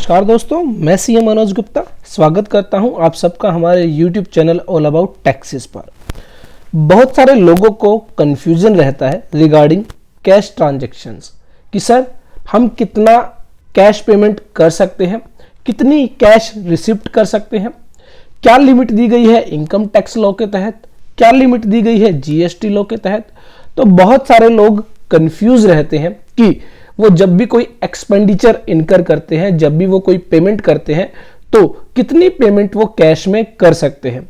नमस्कार दोस्तों, मैं सीएम मनोज गुप्ता स्वागत करता हूं आप सबका हमारे YouTube channel all about taxes पर। बहुत सारे लोगों को कंफ्यूजन रहता है रिगार्डिंग कैश ट्रांजैक्शंस कि सर हम कितना कैश पेमेंट कर सकते हैं, कितनी कैश रिसिप्ट कर सकते हैं, क्या लिमिट दी गई है इनकम टैक्स लॉ के तहत, क्या लिमिट दी गई है जीएसटी लॉ के तहत। तो बहुत सारे लोग कंफ्यूज रहते हैं कि वो जब भी कोई एक्सपेंडिचर इनकर करते हैं, जब भी वो कोई पेमेंट करते हैं तो कितनी पेमेंट वो कैश में कर सकते हैं।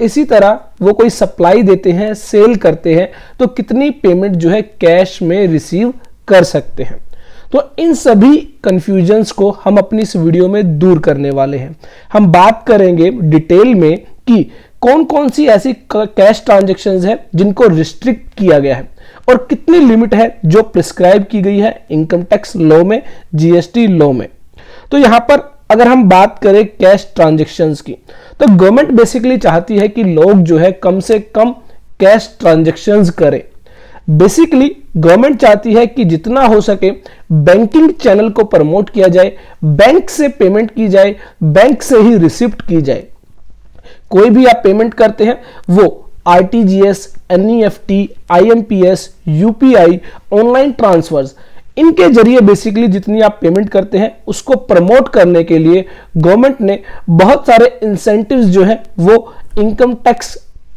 इसी तरह वो कोई सप्लाई देते हैं, सेल करते हैं तो कितनी पेमेंट जो है कैश में रिसीव कर सकते हैं। तो इन सभी कंफ्यूजन्स को हम अपनी इस वीडियो में दूर करने वाले हैं। हम बात करेंगे डिटेल में कि कौन कौन सी ऐसी कैश ट्रांजैक्शंस है जिनको रिस्ट्रिक्ट किया गया है और कितनी लिमिट है जो प्रिस्क्राइब की गई है इनकम टैक्स लॉ में, जीएसटी लॉ में। तो यहां पर अगर हम बात करें कैश ट्रांजैक्शंस की, तो गवर्नमेंट बेसिकली चाहती है कि लोग जो है कम से कम कैश ट्रांजैक्शंस करें। बेसिकली गवर्नमेंट चाहती है कि जितना हो सके बैंकिंग चैनल को प्रमोट किया जाए, बैंक से पेमेंट की जाए, बैंक से ही रिसिप्ट की जाए। कोई भी आप पेमेंट करते हैं वो RTGS, NEFT, IMPS, UPI, online transfers, इनके जरिए बेसिकली जितनी आप पेमेंट करते हैं उसको प्रमोट करने के लिए गवर्नमेंट ने बहुत सारे इंसेंटिव्स जो है वो इनकम टैक्स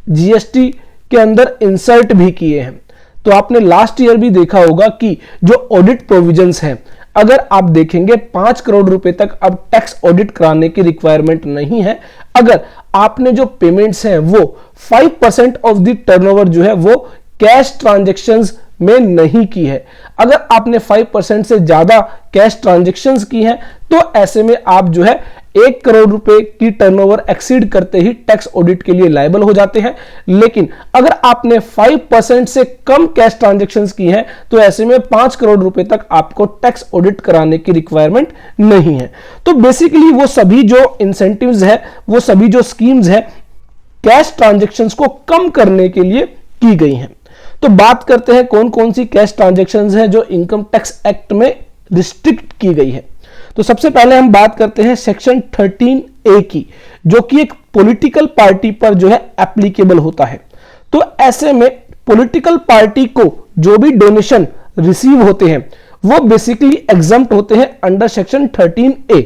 जीएसटी के अंदर इंसर्ट भी किए हैं। तो आपने लास्ट ईयर भी देखा होगा कि जो ऑडिट प्रोविजंस हैं, अगर आप देखेंगे 5 करोड़ रुपए तक अब टैक्स ऑडिट कराने की रिक्वायरमेंट नहीं है अगर आपने जो पेमेंट्स हैं वो 5% ऑफ द टर्नओवर जो है वो कैश ट्रांजैक्शंस में नहीं की है। अगर आपने 5% से ज्यादा कैश ट्रांजैक्शंस की हैं तो ऐसे में आप जो है 1 करोड़ रुपए की टर्नओवर एक्सीड करते ही टैक्स ऑडिट के लिए लायबल हो जाते हैं। लेकिन अगर आपने 5% से कम कैश ट्रांजैक्शंस की हैं तो ऐसे में 5 करोड़ रुपए तक आपको टैक्स ऑडिट कराने की रिक्वायरमेंट नहीं है। तो बेसिकली वो सभी जो इंसेंटिव्स है, वो सभी जो स्कीम्स है कैश ट्रांजैक्शंस को कम करने के लिए की गई हैं। तो बात करते हैं कौन कौन सी कैश ट्रांजैक्शंस हैं जो इनकम टैक्स एक्ट में रिस्ट्रिक्ट की गई है। तो सबसे पहले हम बात करते हैं सेक्शन 13A की, जो कि एक पॉलिटिकल पार्टी पर जो है एप्लीकेबल होता है। तो ऐसे में पॉलिटिकल पार्टी को जो भी डोनेशन रिसीव होते हैं वो बेसिकली एग्जम्प्ट होते हैं अंडर सेक्शन 13A।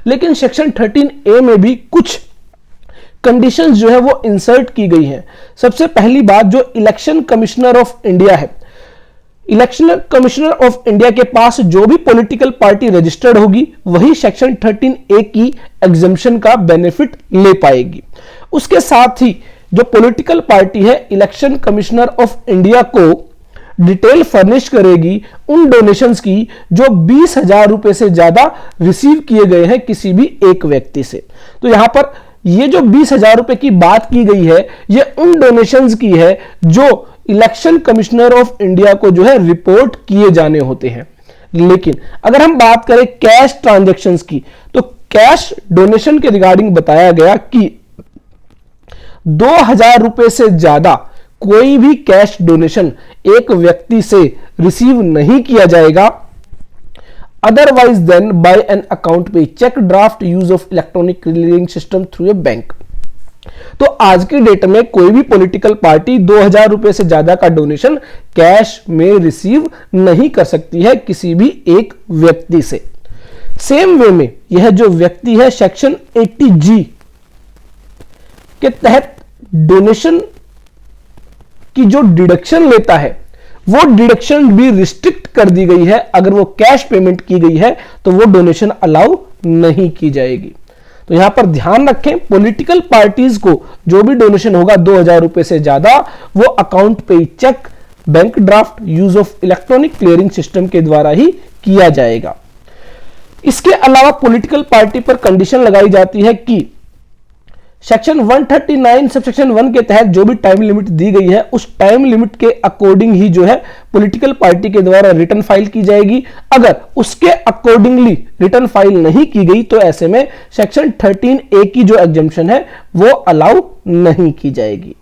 लेकिन सेक्शन 13A में भी कुछ कंडीशंस जो है वो इंसर्ट की गई हैं। सबसे पहली बात, जो इलेक्शन कमिश्नर ऑफ इंडिया है, इलेक्शन कमिश्नर ऑफ इंडिया के पास जो भी पॉलिटिकल पार्टी रजिस्टर्ड होगी वही सेक्शन 13A की एग्जम्पशन का बेनिफिट ले पाएगी। उसके साथ ही जो पॉलिटिकल पार्टी है इलेक्शन कमिश्नर ऑफ इंडिया को डिटेल फर्निश करेगी उन डोनेशंस की जो 20,000 रुपए से ज्यादा रिसीव किए गए हैं किसी भी एक व्यक्ति से। तो यहां पर ये जो 20,000 रुपए की बात की गई है ये उन डोनेशंस की है जो इलेक्शन कमिश्नर ऑफ इंडिया को जो है रिपोर्ट किए जाने होते हैं। लेकिन अगर हम बात करें कैश ट्रांजैक्शंस की, तो कैश डोनेशन के रिगार्डिंग बताया गया कि 2,000 रुपए से ज्यादा कोई भी कैश डोनेशन एक व्यक्ति से रिसीव नहीं किया जाएगा otherwise than by an account pay, check, draft, use of electronic clearing system through a bank। तो आज की डेट में कोई भी पॉलिटिकल पार्टी 2,000 रुपए से ज्यादा का डोनेशन कैश में रिसीव नहीं कर सकती है किसी भी एक व्यक्ति से। सेम वे में यह जो व्यक्ति है सेक्शन 80G के तहत डोनेशन की जो डिडक्शन लेता है वो डिडक्शन भी रिस्ट्रिक्ट कर दी गई है। अगर वो कैश पेमेंट की गई है तो वो डोनेशन अलाउ नहीं की जाएगी। तो यहां पर ध्यान रखें, पॉलिटिकल पार्टीज को जो भी डोनेशन होगा 2,000 रुपए से ज्यादा वो account pay cheque, bank draft, use of electronic clearing system के द्वारा ही किया जाएगा। इसके अलावा पॉलिटिकल पार्टी पर कंडीशन लगाई जाती है कि सेक्शन 139 सबसेक्शन 1 के तहत जो भी टाइम लिमिट दी गई है उस टाइम लिमिट के अकॉर्डिंग ही जो है पॉलिटिकल पार्टी के द्वारा रिटर्न फाइल की जाएगी। अगर उसके अकॉर्डिंगली रिटर्न फाइल नहीं की गई तो ऐसे में सेक्शन 13A की जो एग्जम्पशन है वो अलाउ नहीं की जाएगी।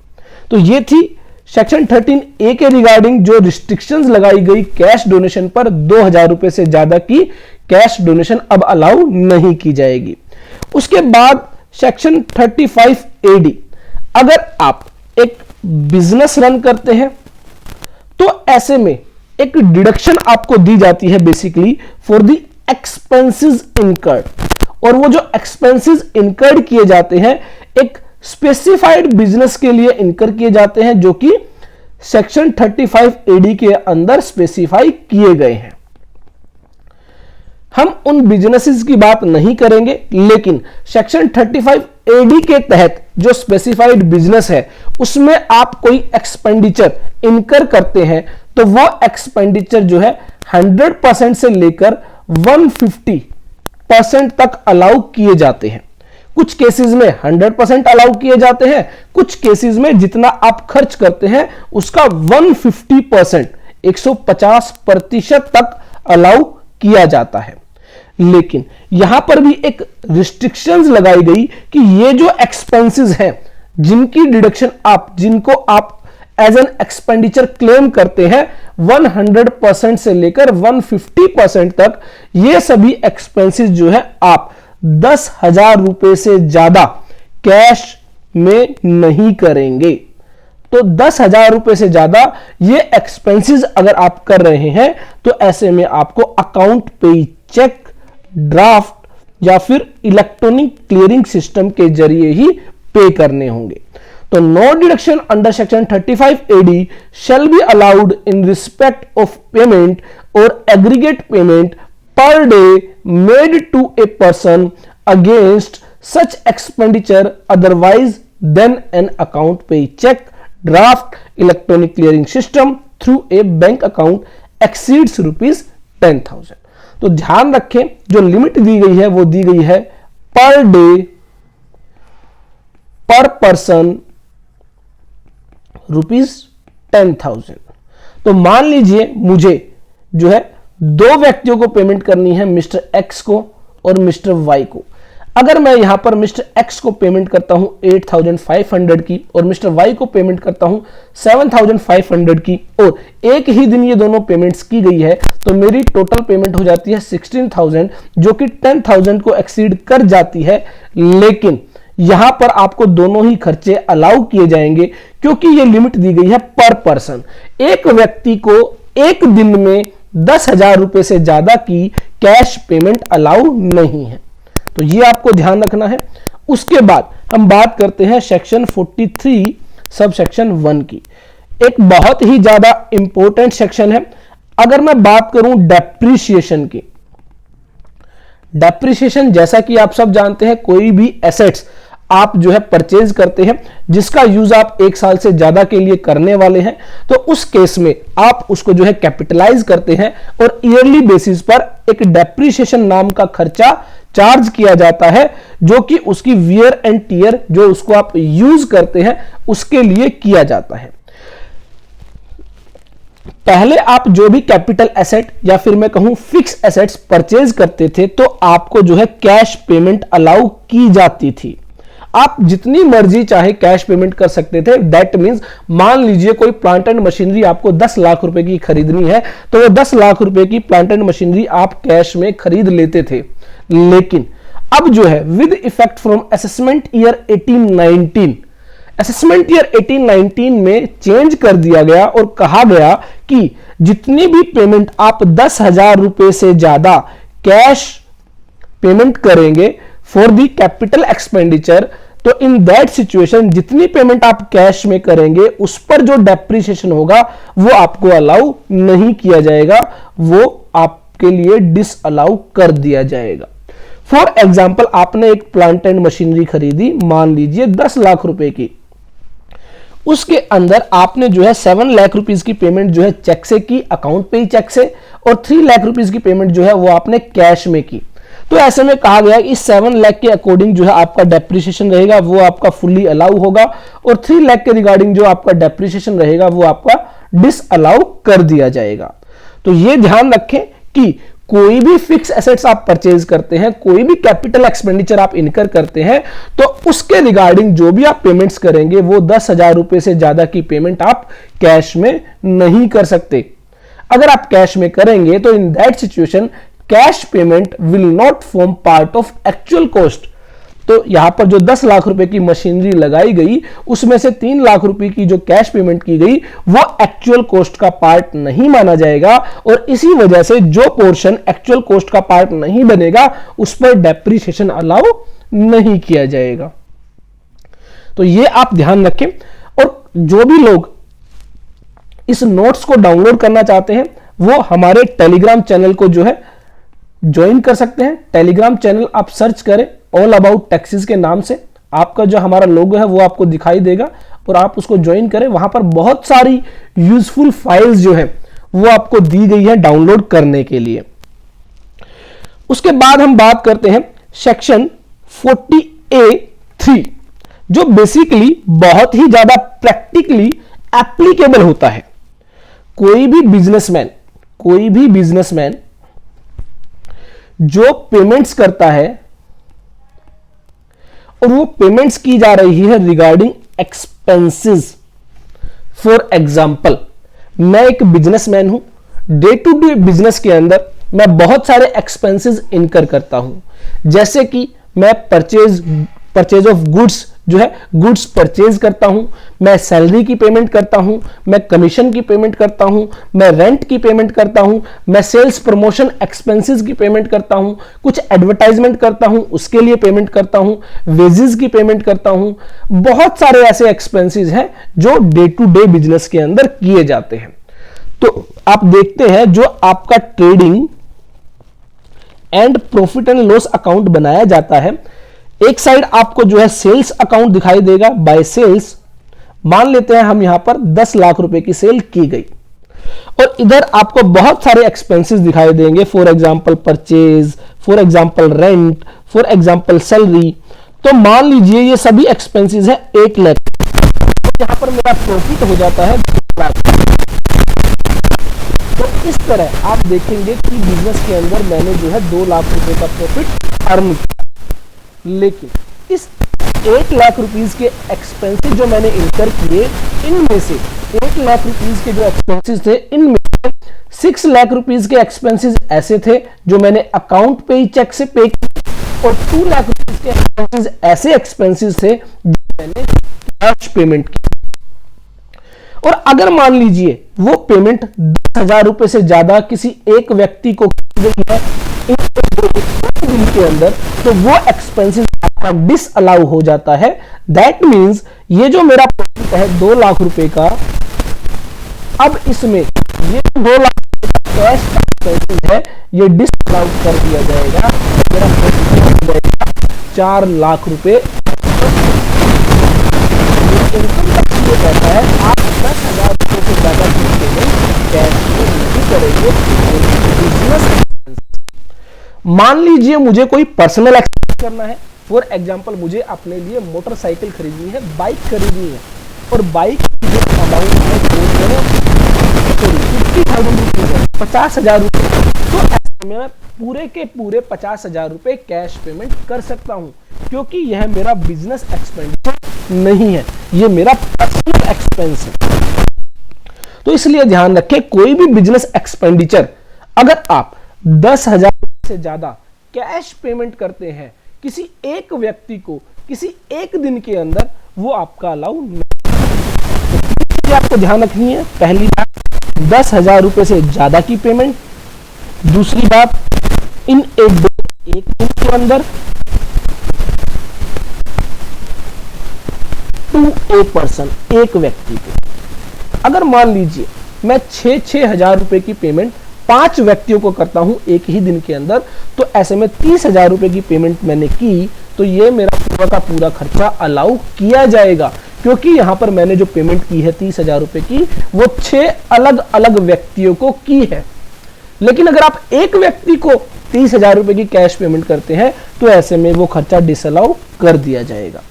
तो ये थी सेक्शन 13A के रिगार्डिंग जो रिस्ट्रिक्शंस लगाई गई कैश डोनेशन पर 2,000 रुपए से ज्यादा की कैश डोनेशन अब अलाउ नहीं की जाएगी। उसके बाद सेक्शन 35 AD, अगर आप एक बिजनेस रन करते हैं तो ऐसे में एक डिडक्शन आपको दी जाती है basically for the expenses incurred, और वो जो एक्सपेंसेस इनकर्ड किए जाते हैं एक स्पेसिफाइड बिजनेस के लिए इनकर किए जाते हैं जो कि सेक्शन 35 AD के अंदर स्पेसिफाई किए गए हैं। हम उन बिजनेसेस की बात नहीं करेंगे, लेकिन सेक्शन 35 AD के तहत जो स्पेसिफाइड बिजनेस है उसमें आप कोई एक्सपेंडिचर इनकर करते हैं तो वो एक्सपेंडिचर जो है 100% से लेकर 150% तक अलाउ किए जाते हैं। कुछ केसेस में 100% अलाउ किए जाते हैं, कुछ केसेस में जितना आप खर्च करते हैं उसका 150% 150% तक अलाउ किया जाता है। लेकिन यहां पर भी एक रिस्ट्रिक्शंस लगाई गई कि ये जो एक्सपेंसेस हैं जिनकी डिडक्शन जिनको आप एज एन एक्सपेंडिचर क्लेम करते हैं 100% से लेकर 150% तक, ये सभी एक्सपेंसेस जो है आप 10,000 रुपए से ज्यादा कैश में नहीं करेंगे। तो 10,000 रुपए से ज्यादा ये एक्सपेंसेस अगर आप कर रहे हैं तो ऐसे में आपको अकाउंट पे चेक, ड्राफ्ट या फिर इलेक्ट्रॉनिक क्लियरिंग सिस्टम के जरिए ही पे करने होंगे। तो no deduction under section 35 AD shall be allowed in respect of payment or aggregate payment per day made to a person against such expenditure otherwise than an account pay check, draft, electronic clearing system through a bank account exceeds rupees 10,000। तो ध्यान रखें जो limit दी गई है वो दी गई है per day पर पर्सन ₹10,000। तो मान लीजिए मुझे जो है दो व्यक्तियों को पेमेंट करनी है, मिस्टर एक्स को और मिस्टर वाई को। अगर मैं यहां पर मिस्टर एक्स को पेमेंट करता हूं 8,500 की और मिस्टर वाई को पेमेंट करता हूं 7,500 की और एक ही दिन ये दोनों पेमेंट्स की गई है तो मेरी टोटल पेमेंट हो जाती है 16,000 जो कि 10,000 को एक्सीड कर जाती है। लेकिन यहां पर आपको दोनों ही खर्चे अलाउ किए जाएंगे क्योंकि ये लिमिट दी गई है पर पर्सन। एक व्यक्ति को एक दिन में 10,000 रुपए से ज्यादा की कैश पेमेंट अलाउ नहीं है, तो ये आपको ध्यान रखना है। उसके बाद हम बात करते हैं सेक्शन 43 सब सेक्शन 1 की। एक बहुत ही ज्यादा इंपॉर्टेंट सेक्शन है। अगर मैं बात करूं डेप्रिसिएशन की, डेप्रिसिएशन जैसा कि आप सब जानते हैं कोई भी एसेट्स आप जो है परचेज करते हैं जिसका यूज आप 1 साल से ज्यादा के लिए करने वाले हैं तो उस केस में आप उसको जो है कैपिटलाइज करते हैं और ईयरली बेसिस पर एक डेप्रिसिएशन नाम का खर्चा चार्ज किया जाता है जो कि उसकी वियर एंड टीयर जो उसको आप यूज करते हैं उसके लिए किया जाता है। पहले आप जो भी कैपिटल एसेट या फिर मैं कहूं फिक्स एसेट्स परचेज करते थे तो आपको जो है कैश पेमेंट अलाउ की जाती थी। आप जितनी मर्जी चाहे कैश पेमेंट कर सकते थे। दैट मींस मान लीजिए कोई प्लांट एंड मशीनरी आपको 10 लाख रुपए की खरीदनी है तो वो 10 लाख रुपए की प्लांट एंड मशीनरी आप कैश में खरीद लेते थे। लेकिन अब जो है with effect from assessment year 18-19 assessment year 18-19 में चेंज कर दिया गया और कहा गया कि जितनी भी पेमेंट आप 10,000 रुपए से ज्यादा कैश पेमेंट करेंगे फॉर दी कैपिटल एक्सपेंडिचर तो इन दैट सिचुएशन जितनी पेमेंट आप कैश में करेंगे उस पर जो डेप्रिसिएशन होगा वो आपको अलाउ नहीं किया जाएगा, वो आपके लिए डिसअलाउ कर दिया जाएगा। फॉर एग्जाम्पल आपने एक प्लांट एंड मशीनरी खरीदी मान लीजिए 10 लाख रुपए की, उसके अंदर आपने जो है 7 लाख रुपीस की पेमेंट जो है चेक से की, अकाउंट पे ही चेक से, और 3 लाख रुपीस की पेमेंट जो है वो आपने कैश में की। तो ऐसे में कहा गया कि 7 लाख के अकॉर्डिंग जो है आपका डेप्रिसिएशन रहेगा वो आपका फुल्ली अलाउ होगा और 3 लाख के रिगार्डिंग जो आपका डेप्रिसिएशन रहेगा वो आपका डिसअलाउ कर दिया जाएगा। तो ये ध्यान रखें कि कोई भी फिक्स एसेट्स आप परचेज करते हैं, कोई भी कैपिटल एक्सपेंडिचर आप इनकर करते हैं तो उसके रिगार्डिंग जो भी आप पेमेंट्स करेंगे वो 10,000 रुपए से ज्यादा की पेमेंट आप कैश में नहीं कर सकते। अगर आप कैश में करेंगे तो in that situation cash payment will not form part of actual cost. तो यहां पर जो 10 लाख रुपए की मशीनरी लगाई गई उसमें से 3 लाख रुपए की जो कैश पेमेंट की गई वो एक्चुअल कॉस्ट का पार्ट नहीं माना जाएगा, और इसी वजह से जो पोर्शन एक्चुअल कॉस्ट का पार्ट नहीं बनेगा उस पर डेप्रिसिएशन अलाउ नहीं किया जाएगा। तो ये आप ध्यान रखें। और जो भी लोग इस नोट्स को डाउनलोड करना चाहते हैं वो हमारे टेलीग्राम चैनल को जो है ज्वाइन कर सकते हैं। टेलीग्राम चैनल आप सर्च करें ऑल अबाउट टैक्सेस के नाम से, आपका जो हमारा लोगो है वो आपको दिखाई देगा और आप उसको ज्वाइन करें। वहां पर बहुत सारी यूजफुल फाइल्स जो है वो आपको दी गई है डाउनलोड करने के लिए। उसके बाद हम बात करते हैं सेक्शन 40A(3) जो बेसिकली बहुत ही ज्यादा प्रैक्टिकली एप्लीकेबल होता है। कोई भी बिजनेसमैन जो पेमेंट्स करता है और वो पेमेंट्स की जा रही है रिगार्डिंग एक्सपेंसेस। फॉर एग्जांपल, मैं एक बिजनेसमैन हूं, डे टू डे बिजनेस के अंदर मैं बहुत सारे एक्सपेंसेस इनकर करता हूं, जैसे कि मैं परचेज ऑफ गुड्स जो है गुड्स परचेज करता हूं, मैं सैलरी की पेमेंट करता हूं, मैं कमीशन की पेमेंट करता हूं, मैं रेंट की पेमेंट करता हूं, मैं सेल्स प्रमोशन एक्सपेंसेस की पेमेंट करता हूं, कुछ एडवर्टाइजमेंट करता हूं उसके लिए पेमेंट करता हूं, वेजेस की पेमेंट करता हूं। बहुत सारे ऐसे एक्सपेंसेस हैं जो डे टू डे बिजनेस के अंदर किए जाते हैं। तो आप देखते हैं जो आपका trading and profit and loss account बनाया जाता है, एक साइड आपको जो है सेल्स अकाउंट दिखाई देगा। बाय सेल्स मान लेते हैं हम यहां पर 10 लाख रुपए की सेल की गई, और इधर आपको बहुत सारे एक्सपेंसेस दिखाई देंगे, for example purchase, for example rent, for example salary. तो मान लीजिए ये सभी एक्सपेंसेस है 1 लाख, तो यहां पर मेरा प्रॉफिट हो जाता है 2 लाख। तो इस तरह आप देखेंगे कि बिजनेस के अंदर मैंने जो है 2 लाख रुपए का प्रॉफिट अर्न किया, लेकिन इस 1 लाख रुपीस के एक्सपेंसेस जो मैंने इनकर किए, इनमें से 1 लाख रुपीस के जो एक्सपेंसेस थे इनमें 6 लाख रुपीस के एक्सपेंसेस ऐसे थे जो मैंने अकाउंट पे ही चेक से पे किए, और 2 लाख रुपीस के एक्सपेंसेस ऐसे एक्सपेंसेस थे जो मैंने कैश पेमेंट की। और अगर मान लीजिए वो पेमेंट 10,000 रुपए से ज्यादा किसी एक व्यक्ति को की गई है दिन के अंदर, तो वो एक्सपेंसेस आपका डिसअलाउ हो जाता है। दैट मींस ये जो मेरा प्रॉफिट है 2 लाख रुपए का, अब इसमें ये 2 लाख रुपए का कैश एक्सपेंसेस है ये डिसअलाउ कर दिया जाएगा। मेरा प्रॉफिट हो जाएगा 4 लाख रुपए। इनकम टैक्स ये कहता है आप 10,000 रुपए से ज्यादा कैश में नहीं करेंगे। बिजनेस मान लीजिए मुझे कोई पर्सनल एक्सपेंस करना है, फॉर एग्जांपल मुझे अपने लिए मोटरसाइकिल खरीदनी है, बाइक खरीदनी है, और बाइक की जो अमाउंट है 50,000 रुपए है, 50,000 रुपए। तो ऐसे में मैं पूरे के पूरे 50,000 रुपए कैश पेमेंट कर सकता हूं, क्योंकि यह मेरा बिजनेस एक्सपेंडिचर नहीं है, यह मेरा पर्सनल एक्सपेंस है। तो इसलिए ध्यान रखें, कोई भी बिजनेस एक्सपेंडिचर अगर आप 10,000 से ज्यादा कैश पेमेंट करते हैं किसी एक व्यक्ति को किसी एक दिन के अंदर, वो आपका अलाउ नहीं। आपको ध्यान रखनी है, पहली बात 10,000 रुपए से ज्यादा की पेमेंट, दूसरी बात इन एक दिन के अंदर टू ए पर्सन, एक व्यक्ति को। अगर मान लीजिए मैं 6,000 रुपए की पेमेंट 5 व्यक्तियों को करता हूं एक ही दिन के अंदर, तो ऐसे में 30,000 रुपए की पेमेंट मैंने की, तो ये मेरा पूरा का पूरा खर्चा अलाउ किया जाएगा, क्योंकि यहां पर मैंने जो पेमेंट की है 30,000 रुपए की, वो 6 अलग अलग व्यक्तियों को की है। लेकिन अगर आप एक व्यक्ति को 30,000 रुपए की कैश पेमेंट करते हैं, तो ऐसे में वो खर्चा डिसअलाउ कर दिया जाएगा।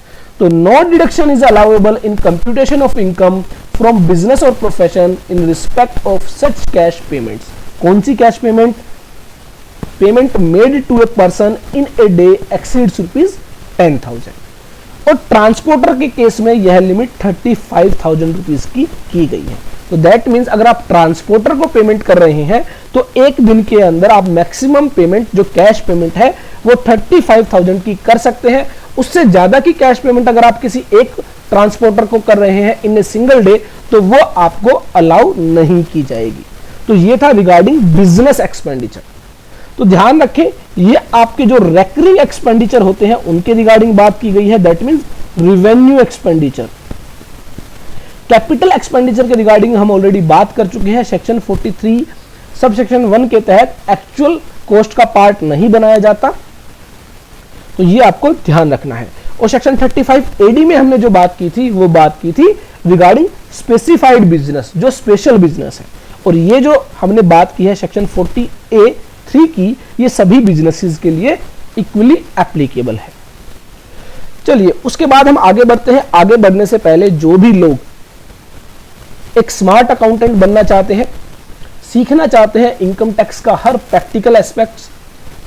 तो no deduction is allowable in computation of income from business और profession in respect of such cash payments. कौन सी cash payment? Payment made to a person in a day exceeds ₹10,000, और ट्रांसपोर्टर के केस में यह लिमिट 35,000 रुपीज की गई है। तो दैट मीन्स अगर आप ट्रांसपोर्टर को पेमेंट कर रहे हैं तो एक दिन के अंदर आप मैक्सिमम पेमेंट जो कैश पेमेंट है वो 35,000 की कर सकते हैं। उससे ज्यादा की कैश पेमेंट अगर आप किसी एक ट्रांसपोर्टर को कर रहे हैं इन ए सिंगल डे तो वो आपको अलाउ नहीं की जाएगी। तो ये था रिगार्डिंग बिजनेस एक्सपेंडिचर। तो ध्यान रखें ये आपके जो रेकरिंग एक्सपेंडिचर होते हैं उनके रिगार्डिंग बात की गई है, that means revenue expenditure. Capital expenditure के रिगार्डिंग हम ऑलरेडी बात कर चुके हैं। सेक्शन 43 सब सेक्शन 1 के तहत एक्चुअल कॉस्ट का पार्ट नहीं बनाया जाता, तो ये आपको ध्यान रखना है। और सेक्शन 35 एडी में हमने जो बात की थी वो बात की थी रिगार्डिंग स्पेसिफाइड बिजनेस, जो स्पेशल बिजनेस है। और ये जो हमने बात की है सेक्शन 40A3 की, ये सभी बिजनेसेस के लिए इक्वली एप्लीकेबल है। चलिए उसके बाद हम आगे बढ़ते हैं। आगे बढ़ने से पहले जो भी लोग एक स्मार्ट अकाउंटेंट बनना चाहते हैं, सीखना चाहते हैं इनकम टैक्स का हर प्रैक्टिकल एस्पेक्ट्स,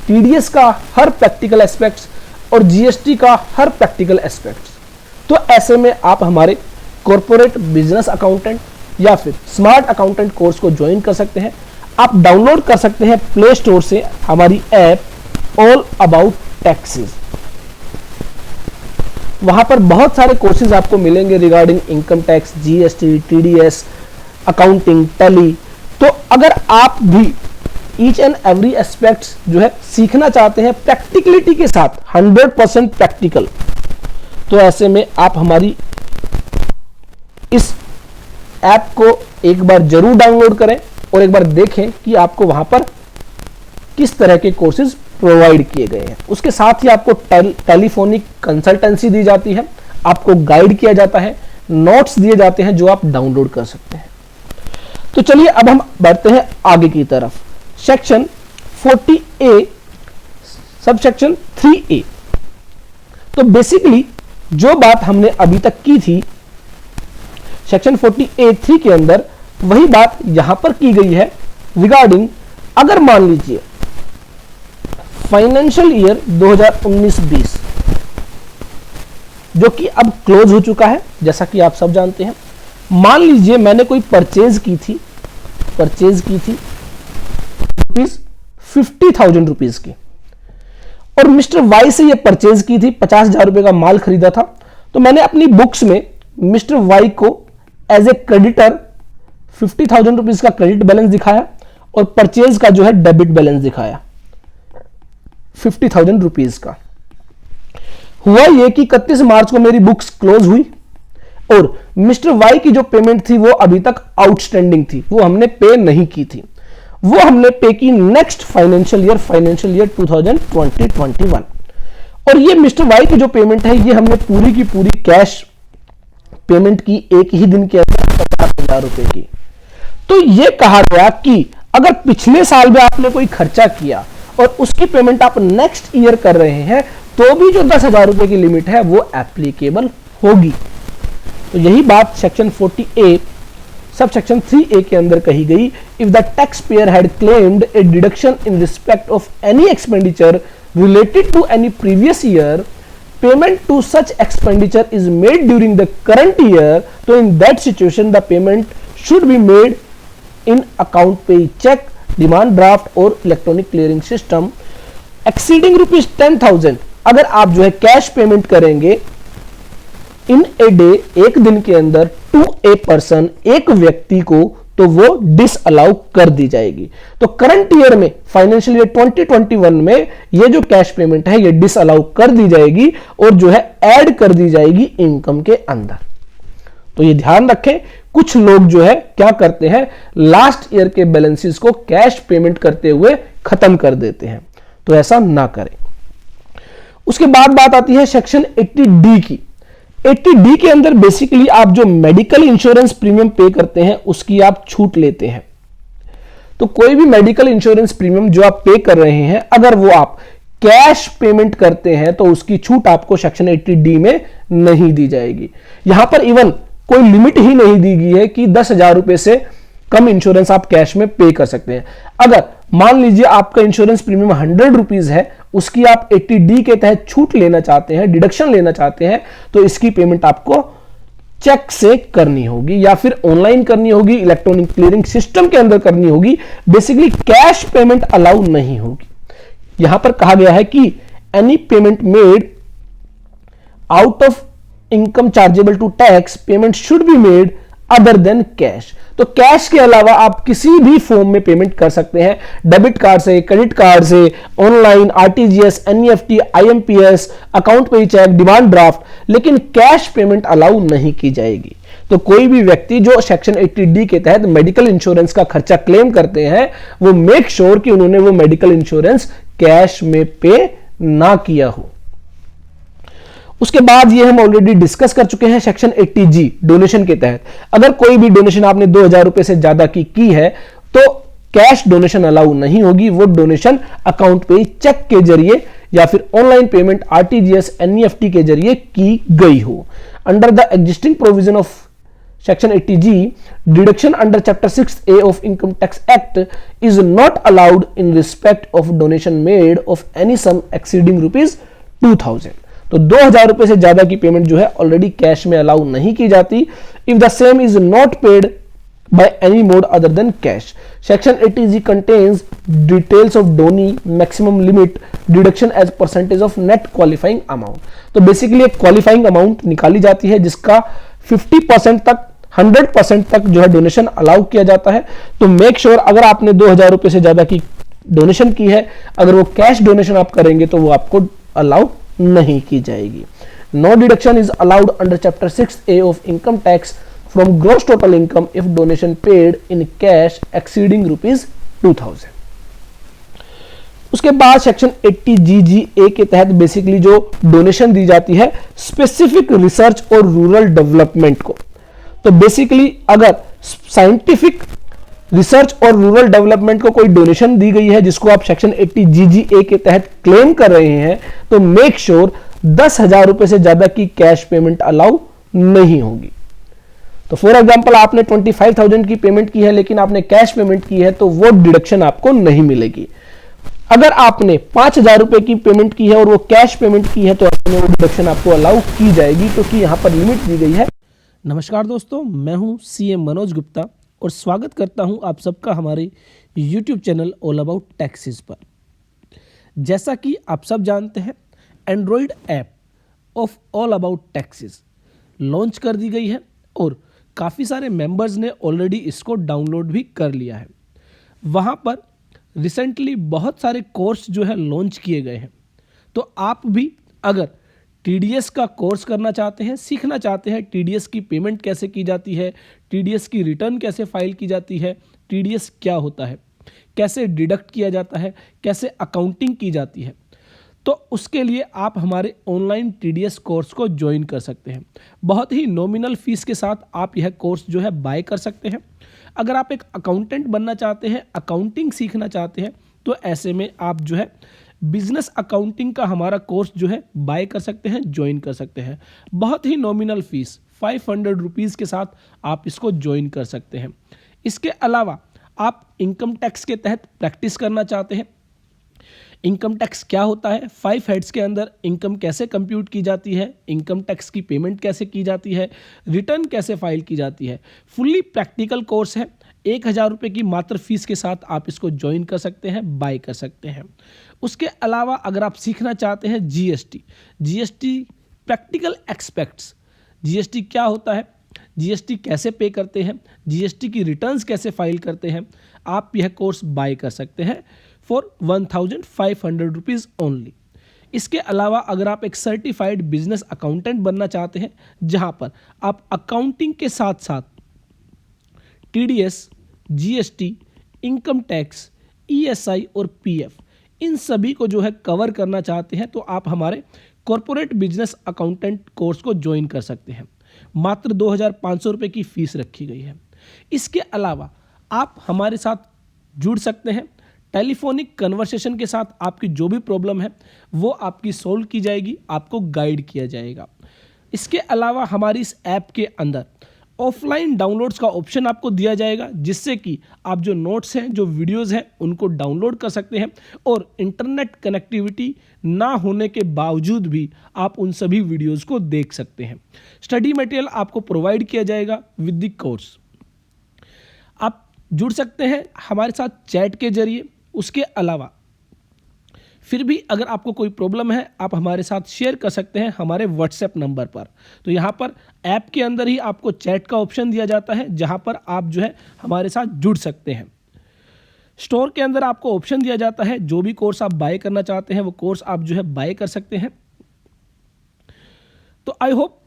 टीडीएस का हर प्रैक्टिकल एस्पेक्ट्स और जीएसटी का हर प्रैक्टिकल एस्पेक्ट्स, तो ऐसे में आप हमारे कॉर्पोरेट बिजनेस अकाउंटेंट या फिर स्मार्ट अकाउंटेंट कोर्स को ज्वाइन कर सकते हैं। आप डाउनलोड कर सकते हैं प्ले स्टोर से हमारी ऐप ऑल अबाउट टैक्सेस। वहां पर बहुत सारे कोर्सेज आपको मिलेंगे regarding income tax, GST, TDS, accounting, tally. तो अगर आप भी ईच एंड एवरी एस्पेक्ट्स जो है सीखना चाहते हैं प्रैक्टिकलिटी के साथ, 100% प्रैक्टिकल, तो ऐसे में आप हमारी इस ऐप को एक बार जरूर डाउनलोड करें और एक बार देखें कि आपको वहां पर किस तरह के कोर्सेज प्रोवाइड किए गए हैं। उसके साथ ही आपको टेलीफोनिक कंसल्टेंसी दी जाती है, आपको गाइड किया जाता है, नोट्स दिए जाते हैं जो आप डाउनलोड कर सकते हैं। तो चलिए अब हम बढ़ते हैं आगे की तरफ। Section 40A sub section 3A। तो बेसिकली जो बात हमने अभी तक की थी सेक्शन 40A3 के अंदर, वही बात यहां पर की गई है रिगार्डिंग अगर मान लीजिए फाइनेंशियल ईयर 2019-20 जो कि अब क्लोज हो चुका है, जैसा कि आप सब जानते हैं। मान लीजिए मैंने कोई परचेज की थी ₹50,000 की, और मिस्टर वाई से ये परचेज की थी, 50,000 रुपए का माल खरीदा था। तो मैंने अपनी बुक्स में मिस्टर वाई को एज ए क्रेडिटर 50,000 रुपीज का क्रेडिट बैलेंस दिखाया और परचेज का जो है डेबिट बैलेंस दिखाया 50,000 रुपीज का। हुआ यह कि 31 मार्च को मेरी बुक्स क्लोज हुई और मिस्टर वाई की जो पेमेंट थी वो अभी तक आउटस्टैंडिंग थी, वो हमने पे नहीं की थी। वो हमने पे की नेक्स्ट फाइनेंशियल ईयर 2020-21। और ये मिस्टर वाई की जो पेमेंट है ये हमने पूरी की पूरी कैश पेमेंट की एक ही दिन के अंदर 50,000 रुपए की। तो ये कहा गया कि अगर पिछले साल में आपने कोई खर्चा किया और उसकी पेमेंट आप नेक्स्ट ईयर कर रहे हैं तो भी जो 10,000 रुपए की लिमिट है वो एप्लीकेबल होगी। तो यही बात section 40A sub section 3A के अंदर कही गई। If the tax payer had claimed a deduction in respect of any expenditure related to any previous year, payment to such expenditure is made during the current year, so in that situation the payment should be made in account pay check, demand draft or electronic clearing system exceeding ₹10,000। अगर आप जो है cash payment करेंगे इन a day, एक दिन के अंदर, to a person, एक व्यक्ति को, तो वो डिसअलाउ कर दी जाएगी। तो करंट ईयर में फाइनेंशियल ईयर 2021 में ये जो कैश पेमेंट है ये डिसअलाउ कर दी जाएगी और जो है ऐड कर दी जाएगी इनकम के अंदर। तो ये ध्यान रखें, कुछ लोग जो है क्या करते हैं, लास्ट ईयर के बैलेंसेस को कैश पेमेंट करते हुए खत्म कर देते हैं, तो ऐसा ना करें। उसके बाद बात आती है सेक्शन 80D की। 80D के अंदर बेसिकली आप जो मेडिकल इंश्योरेंस प्रीमियम पे करते हैं उसकी आप छूट लेते हैं। तो कोई भी मेडिकल इंश्योरेंस प्रीमियम जो आप पे कर रहे हैं, अगर वो आप कैश पेमेंट करते हैं तो उसकी छूट आपको सेक्शन 80D में नहीं दी जाएगी। यहां पर इवन कोई लिमिट ही नहीं दी गई है कि 10,000 रुपए से कम इंश्योरेंस आप कैश में पे कर सकते हैं। अगर मान लीजिए आपका इंश्योरेंस प्रीमियम 100 रुपीज है, उसकी आप 80D के तहत छूट लेना चाहते हैं, डिडक्शन लेना चाहते हैं, तो इसकी पेमेंट आपको चेक से करनी होगी या फिर ऑनलाइन करनी होगी, इलेक्ट्रॉनिक क्लियरिंग सिस्टम के अंदर करनी होगी। बेसिकली कैश पेमेंट अलाउ नहीं होगी। यहां पर कहा गया है कि any payment made out of income chargeable to tax payment should be made other than cash. तो कैश के अलावा आप किसी भी फॉर्म में पेमेंट कर सकते हैं, डेबिट कार्ड से, क्रेडिट कार्ड से, online, RTGS, NEFT, IMPS, account pay check, demand draft, लेकिन कैश पेमेंट अलाउ नहीं की जाएगी। तो कोई भी व्यक्ति जो सेक्शन 80D के तहत मेडिकल इंश्योरेंस का खर्चा क्लेम करते हैं, वो मेक श्योर कि उन्होंने वो मेडिकल इंश्योरेंस कैश में पे ना किया हो। उसके बाद ये हम ऑलरेडी डिस्कस कर चुके हैं सेक्शन 80G डोनेशन के तहत। अगर कोई भी डोनेशन आपने 2000 रुपए से ज्यादा की है तो कैश डोनेशन अलाउ नहीं होगी। वो डोनेशन अकाउंट पे चेक के जरिए या फिर ऑनलाइन पेमेंट आरटीजीएस, एनईएफटी के जरिए की गई हो। Under the existing provision of Section 80G, deduction under Chapter 6A of Income Tax Act is not allowed in respect of donation made of any sum exceeding rupees 2000। तो 2000 रुपए से ज्यादा की पेमेंट जो है ऑलरेडी कैश में allow नहीं की जाती। If the same is not paid by any mode other than cash। Section 80G contains details of donee maximum limit deduction as percentage of net qualifying amount। तो basically एक qualifying amount निकाली जाती है जिसका 50% तक 100% तक जो है डोनेशन अलाउ किया जाता है। तो मेक श्योर अगर आपने 2000 रुपए से ज्यादा की डोनेशन की है, अगर वो कैश डोनेशन आप करेंगे तो वो आपको अलाउ नहीं की जाएगी। No deduction is allowed under chapter 6A of income tax from gross total income if donation paid in cash exceeding rupees 2000। उसके बाद सेक्शन 80GGA के तहत बेसिकली जो डोनेशन दी जाती है स्पेसिफिक रिसर्च और रूरल डेवलपमेंट को। तो बेसिकली अगर साइंटिफिक रिसर्च और रूरल डेवलपमेंट को कोई डोनेशन दी गई है जिसको आप सेक्शन 80GGA के तहत क्लेम कर रहे हैं, तो मेक श्योर 10,000 रुपए से ज्यादा की कैश पेमेंट अलाउ नहीं होगी। तो फॉर एग्जांपल आपने 25,000 की पेमेंट की है लेकिन आपने कैश पेमेंट की है तो वो डिडक्शन आपको नहीं मिलेगी। अगर आपने 5,000 रुपए की पेमेंट की है और वो कैश पेमेंट की है तो वो डिडक्शन आपको अलाउ की जाएगी क्योंकि यहां पर लिमिट दी गई है। नमस्कार दोस्तों, मैं हूं CM मनोज गुप्ता और स्वागत करता हूं आप सबका हमारे YouTube channel all about taxes पर। जैसा कि आप सब जानते हैं, Android app of all about taxes launch कर दी गई है और काफ़ी सारे मेंबर्स ने ऑलरेडी इसको डाउनलोड भी कर लिया है। वहाँ पर रिसेंटली बहुत सारे कोर्स जो है लॉन्च किए गए हैं। तो आप भी अगर TDS का कोर्स करना चाहते हैं, सीखना चाहते हैं TDS की पेमेंट कैसे की जाती है, TDS की रिटर्न कैसे फाइल की जाती है, TDS क्या होता है, कैसे डिडक्ट किया जाता है, कैसे अकाउंटिंग की जाती है, तो उसके लिए आप हमारे ऑनलाइन TDS कोर्स को ज्वाइन कर सकते हैं। बहुत ही नॉमिनल फीस के साथ आप यह कोर्स जो है बाय कर सकते हैं। अगर आप एक अकाउंटेंट बनना चाहते हैं, अकाउंटिंग सीखना चाहते हैं, तो ऐसे में आप जो है बिजनेस अकाउंटिंग का हमारा कोर्स जो है बाय कर सकते हैं, ज्वाइन कर सकते हैं। बहुत ही नॉमिनल फीस 500 रुपीज़ के साथ आप इसको ज्वाइन कर सकते हैं। इसके अलावा आप इनकम टैक्स के तहत प्रैक्टिस करना चाहते हैं, इनकम टैक्स क्या होता है, 5 हेड्स के अंदर इनकम कैसे कंप्यूट की जाती है, इनकम टैक्स की पेमेंट कैसे की जाती है, रिटर्न कैसे फाइल की जाती है, फुल्ली प्रैक्टिकल कोर्स है। 1,000 रुपये की मात्र फीस के साथ आप इसको ज्वाइन कर सकते हैं, बाय कर सकते हैं। उसके अलावा अगर आप सीखना चाहते हैं GST प्रैक्टिकल एक्सपेक्ट्स, GST क्या होता है, GST कैसे पे करते हैं, GST की रिटर्न्स कैसे फाइल करते हैं, आप यह कोर्स बाय कर सकते हैं फॉर 1,500 रुपीज़ ओनली। इसके अलावा अगर आप एक सर्टिफाइड बिजनेस अकाउंटेंट बनना चाहते हैं जहां पर आप अकाउंटिंग के साथ साथ TDS, GST, income tax, ESI और PF इन सभी को जो है कवर करना चाहते हैं, तो आप हमारे कॉर्पोरेट बिजनेस अकाउंटेंट कोर्स को ज्वाइन कर सकते हैं। मात्र 2,500 रुपये की फीस रखी गई है। इसके अलावा आप हमारे साथ जुड़ सकते हैं। टेलीफोनिक कन्वर्सेशन के साथ आपकी जो भी प्रॉब्लम है वो आपकी सॉल्व की जाएगी, आपको गाइड किया जाएगा। इसके अलावा हमारी इस ऐप के अंदर ऑफलाइन डाउनलोड्स का ऑप्शन आपको दिया जाएगा, जिससे कि आप जो नोट्स हैं, जो वीडियोस हैं, उनको डाउनलोड कर सकते हैं और इंटरनेट कनेक्टिविटी ना होने के बावजूद भी आप उन सभी वीडियोस को देख सकते हैं। स्टडी मटेरियल आपको प्रोवाइड किया जाएगा विद द कोर्स। आप जुड़ सकते हैं हमारे साथ चैट के जरिए। उसके अलावा फिर भी अगर आपको कोई प्रॉब्लम है, आप हमारे साथ शेयर कर सकते हैं हमारे व्हाट्सएप नंबर पर। तो यहाँ पर ऐप के अंदर ही आपको चैट का ऑप्शन दिया जाता है, जहाँ पर आप जो है हमारे साथ जुड़ सकते हैं। स्टोर के अंदर आपको ऑप्शन दिया जाता है, जो भी कोर्स आप बाय करना चाहते हैं वो कोर्स आप जो है बाय कर सकते हैं। तो आई होप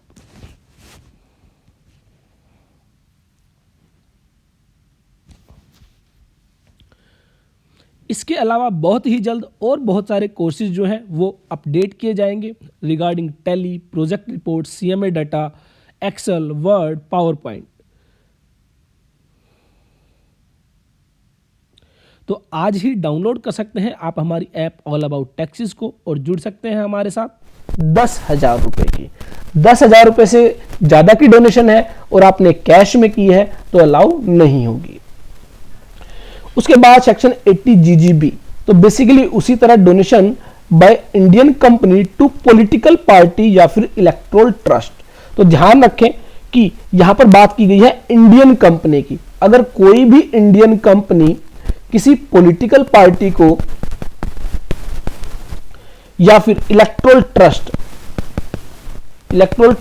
इसके अलावा बहुत ही जल्द और बहुत सारे कोर्सेज जो हैं वो अपडेट किए जाएंगे regarding Tally, project report, CMA data, Excel, Word, PowerPoint. तो आज ही डाउनलोड कर सकते हैं आप हमारी ऐप ऑल अबाउट टैक्सेस को और जुड़ सकते हैं हमारे साथ। 10,000 रुपए की, 10,000 रुपए से ज्यादा की डोनेशन है और आपने कैश में की है तो अलाउ नहीं होगी। उसके बाद सेक्शन 80 GGB, तो बेसिकली उसी तरह donation by Indian company to political party या फिर इलेक्टोरल ट्रस्ट। तो ध्यान रखें कि यहां पर बात की गई है इंडियन कंपनी की। अगर कोई भी इंडियन कंपनी किसी पॉलिटिकल पार्टी को या फिर इलेक्टोरल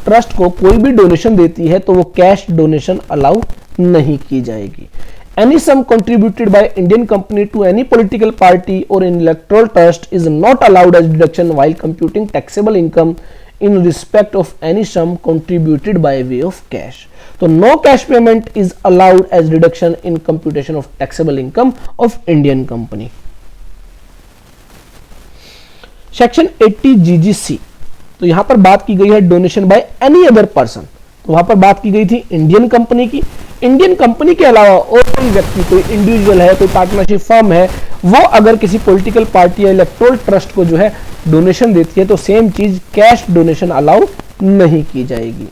ट्रस्ट को कोई भी डोनेशन देती है तो वो कैश डोनेशन अलाउ नहीं की जाएगी। Any sum contributed by Indian company to any political party or an electoral trust is not allowed as deduction while computing taxable income in respect of any sum contributed by way of cash. So no cash payment is allowed as deduction in computation of taxable income of Indian company. Section 80 GGC, तो यहां पर बात की गई है donation by any other person. तो वहां पर बात की गई थी इंडियन कंपनी की। इंडियन कंपनी के अलावा और कोई व्यक्ति, कोई इंडिविजुअल है, कोई पार्टनरशिप फर्म है, वो अगर किसी पॉलिटिकल पार्टी या इलेक्टोरल ट्रस्ट को जो है डोनेशन देती है तो सेम चीज कैश डोनेशन अलाउ नहीं की जाएगी।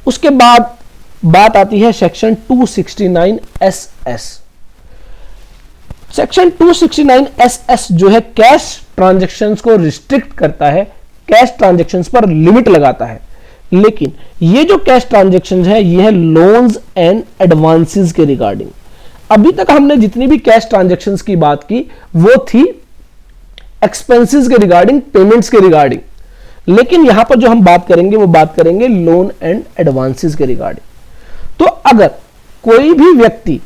उसके बाद बात आती है सेक्शन 269 SS। सेक्शन 269 SS जो है कैश ट्रांजैक्शंस को रिस्ट्रिक्ट करता है, कैश ट्रांजैक्शंस पर लिमिट लगाता है। लेकिन ये जो कैश ट्रांजैक्शन है ये है लोन्स एंड एडवांसेस के रिगार्डिंग। अभी तक हमने जितनी भी कैश ट्रांजैक्शंस की बात की वो थी एक्सपेंसेस के रिगार्डिंग, पेमेंट्स के रिगार्डिंग, लेकिन यहां पर जो हम बात करेंगे वो बात करेंगे लोन एंड एडवांसेस के रिगार्डिंग। तो अगर कोई भी व्यक्ति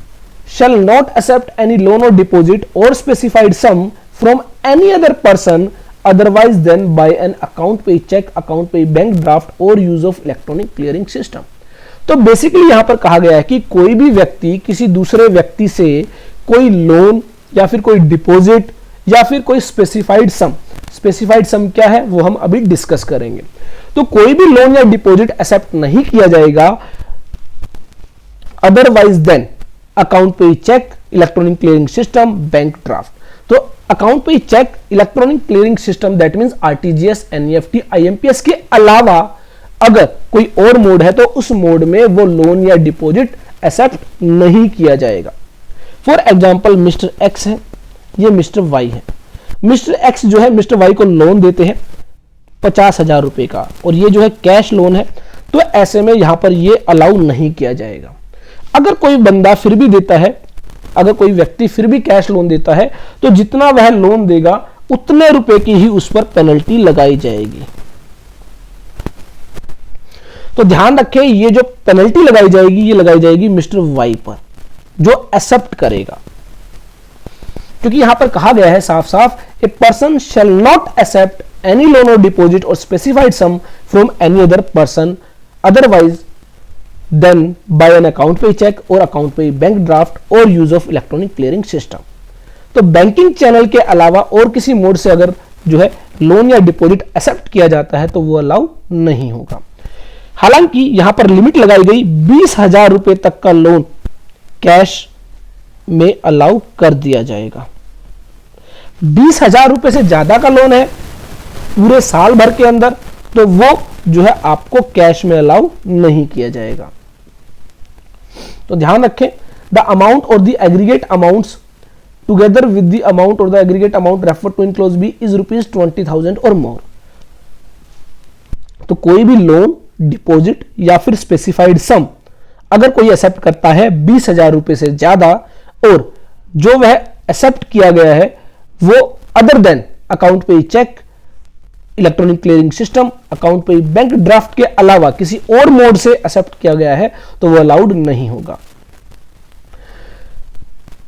shall not accept any loan or deposit or specified sum from any other person otherwise than by an account pay check, account pay bank draft or use of electronic clearing system। तो basically यहां पर कहा गया है कि कोई भी व्यक्ति किसी दूसरे व्यक्ति से कोई लोन या फिर कोई डिपॉजिट या फिर कोई स्पेसिफाइड सम क्या है वो हम अभी डिस्कस करेंगे। तो कोई भी लोन या डिपॉजिट एक्सेप्ट नहीं किया जाएगा otherwise than account pay cheque, electronic clearing system, bank draft. तो account pay cheque, electronic clearing system that means RTGS, NEFT, IMPS के अलावा अगर कोई और मोड है तो उस मोड में वो लोन या डिपॉजिट एक्सेप्ट नहीं किया जाएगा। फॉर एग्जांपल मिस्टर एक्स है, ये मिस्टर वाई है। मिस्टर एक्स जो है मिस्टर वाई को लोन देते हैं 50,000 रुपए का और ये जो है कैश लोन है, तो ऐसे में यहां पर ये अलाउ नहीं किया जाएगा। अगर कोई बंदा फिर भी देता है, अगर कोई व्यक्ति फिर भी कैश लोन देता है तो जितना वह लोन देगा उतने रुपए की ही उस पर पेनल्टी लगाई जाएगी। तो ध्यान रखें ये जो पेनल्टी लगाई जाएगी ये लगाई जाएगी मिस्टर वाई पर जो एक्सेप्ट करेगा, क्योंकि यहां पर कहा गया है साफ साफ a person shall not accept any loan और डिपॉजिट और specified sum from any other person otherwise than by an account pay cheque और अकाउंट पे बैंक ड्राफ्ट और use of electronic clearing system. तो बैंकिंग चैनल के अलावा और किसी mode से अगर जो है लोन या डिपॉजिट एक्सेप्ट किया जाता है तो वो अलाउ नहीं होगा। हालांकि यहां पर लिमिट लगाई गई 20,000 रुपए तक का लोन कैश में अलाउ कर दिया जाएगा। 20,000 रुपए से ज्यादा का लोन है पूरे साल भर के अंदर तो वो जो है आपको कैश में अलाउ नहीं किया जाएगा। तो ध्यान रखें, द अमाउंट और the aggregate amounts together with the amount और the aggregate amount refer to in clause B is ₹20,000 और मोर। तो कोई भी लोन, डिपॉजिट या फिर स्पेसिफाइड सम अगर कोई एक्सेप्ट करता है 20,000 रुपए से ज्यादा और जो वह एक्सेप्ट किया गया है वो other than account pay cheque, electronic clearing system, account pay bank draft के अलावा किसी और मोड से एक्सेप्ट किया गया है तो वो अलाउड नहीं होगा।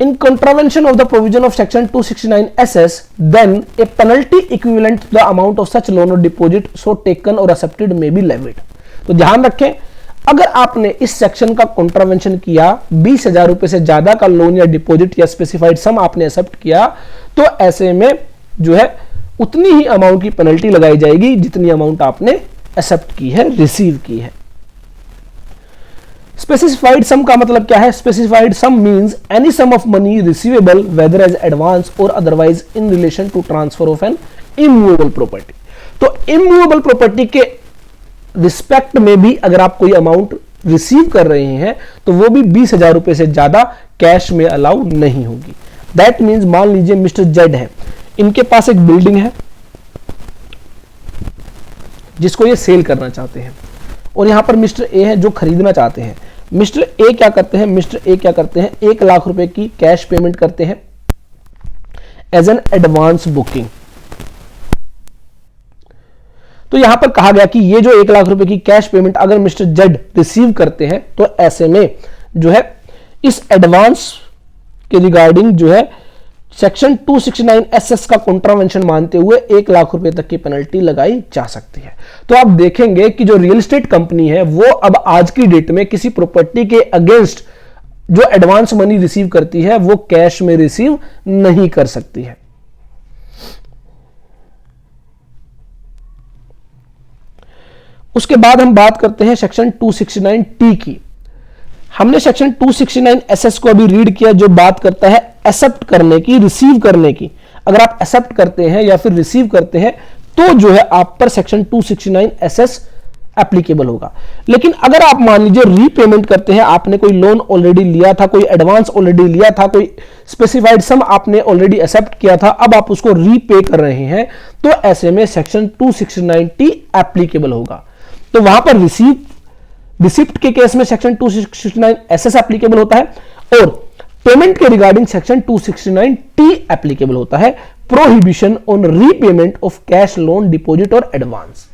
In contravention of the provision of section 269 SS, then a penalty equivalent to the amount of such loan or deposit so taken or accepted may be levied। तो ध्यान रखें, अगर आपने इस सेक्शन का कॉन्ट्रावेंशन किया, 20,000 रुपए से ज्यादा का लोन या डिपॉजिट या स्पेसिफाइड सम आपने एक्सेप्ट किया, तो ऐसे में जो है उतनी ही अमाउंट की पेनल्टी लगाई जाएगी जितनी अमाउंट आपने एक्सेप्ट की है, रिसीव की है। स्पेसिफाइड सम का मतलब क्या है? Specified sum means any sum of money receivable whether as advance और otherwise in relation to transfer of an immovable property. तो इमूवेबल प्रॉपर्टी के रिस्पेक्ट में भी अगर आप कोई अमाउंट रिसीव कर रहे हैं तो वो भी 20,000 रुपए से ज्यादा कैश में अलाउ नहीं होगी। दैट मींस मान लीजिए मिस्टर जेड है, इनके पास एक बिल्डिंग है जिसको ये सेल करना चाहते हैं और यहां पर मिस्टर ए है जो खरीदना चाहते हैं। मिस्टर ए क्या करते हैं? मिस्टर ए क्या करते हैं? 1 लाख रुपए की कैश पेमेंट करते हैं एज एन एडवांस बुकिंग। तो यहां पर कहा गया कि ये जो 1 लाख रुपए की कैश पेमेंट अगर मिस्टर जेड रिसीव करते हैं तो ऐसे में जो है इस एडवांस के रिगार्डिंग जो है सेक्शन 269 SS का कॉन्ट्रावेंशन मानते हुए 1 लाख रुपए तक की पेनल्टी लगाई जा सकती है। तो आप देखेंगे कि जो रियल एस्टेट कंपनी है वो अब आज की डेट में किसी प्रॉपर्टी के अगेंस्ट जो एडवांस मनी रिसीव करती है वो कैश में रिसीव नहीं कर सकती है। उसके बाद हम बात करते हैं सेक्शन 269T की। हमने सेक्शन 269 SS को अभी रीड किया जो बात करता है एक्सेप्ट करने की, रिसीव करने की। अगर आप एक्सेप्ट करते हैं या फिर रिसीव करते हैं तो जो है आप पर सेक्शन 269 SS एप्लीकेबल होगा। लेकिन अगर आप मान लीजिए रीपेमेंट करते हैं, आपने कोई लोन ऑलरेडी लिया था, कोई एडवांस ऑलरेडी लिया था, कोई स्पेसिफाइड सम आपने ऑलरेडी एक्सेप्ट किया था, अब आप उसको रीपे कर रहे हैं तो ऐसे में सेक्शन 269T एप्लीकेबल होगा। तो वहां पर रिसिप्ट के केस में सेक्शन 269 SS एप्लीकेबल होता है और पेमेंट के रिगार्डिंग सेक्शन 269T एप्लीकेबल होता है। Prohibition on repayment of cash, loan, deposit और एडवांस।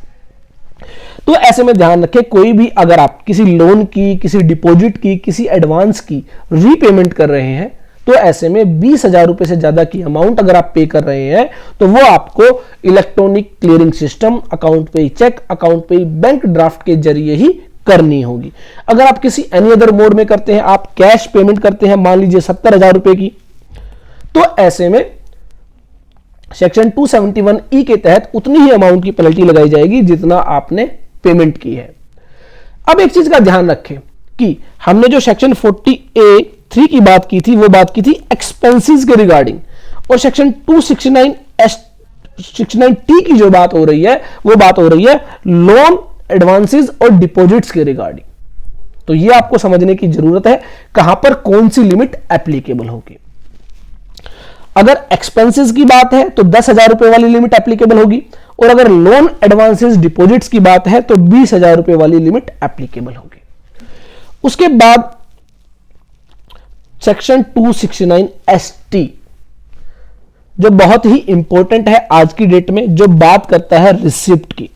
तो ऐसे में ध्यान रखें, कोई भी अगर आप किसी लोन की, किसी डिपॉजिट की, किसी एडवांस की रीपेमेंट कर रहे हैं तो ऐसे में 20,000 रुपए से ज्यादा की अमाउंट अगर आप पे कर रहे हैं तो वो आपको electronic clearing system, account pay check, account pay bank draft के जरिए ही करनी होगी। अगर आप किसी एनी अदर मोड में करते हैं, आप कैश पेमेंट करते हैं मान लीजिए 70,000 रुपए की, तो ऐसे में सेक्शन 271E के तहत उतनी ही अमाउंट की पेनल्टी लगाई जाएगी जितना आपने पेमेंट की है। अब एक चीज का ध्यान रखें कि हमने जो सेक्शन 40A(3) की बात की थी वो बात की थी एक्सपेंसेस के रिगार्डिंग, और सेक्शन 269T की जो बात हो रही है वो बात हो रही है लोन, एडवांसेस और डिपॉजिट्स के रिगार्डिंग। तो ये आपको समझने की जरूरत है कहां पर कौन सी लिमिट एप्लीकेबल होगी। अगर एक्सपेंसेस की बात है तो 10,000 रुपए वाली लिमिट एप्लीकेबल होगी, और अगर लोन, एडवांसेस, डिपॉजिट्स की बात है तो 20,000 रुपए वाली लिमिट एप्लीकेबल होगी। उसके बाद सेक्शन 269ST जो बहुत ही इंपॉर्टेंट है आज की डेट में, जो बात करता है रिसिप्ट की।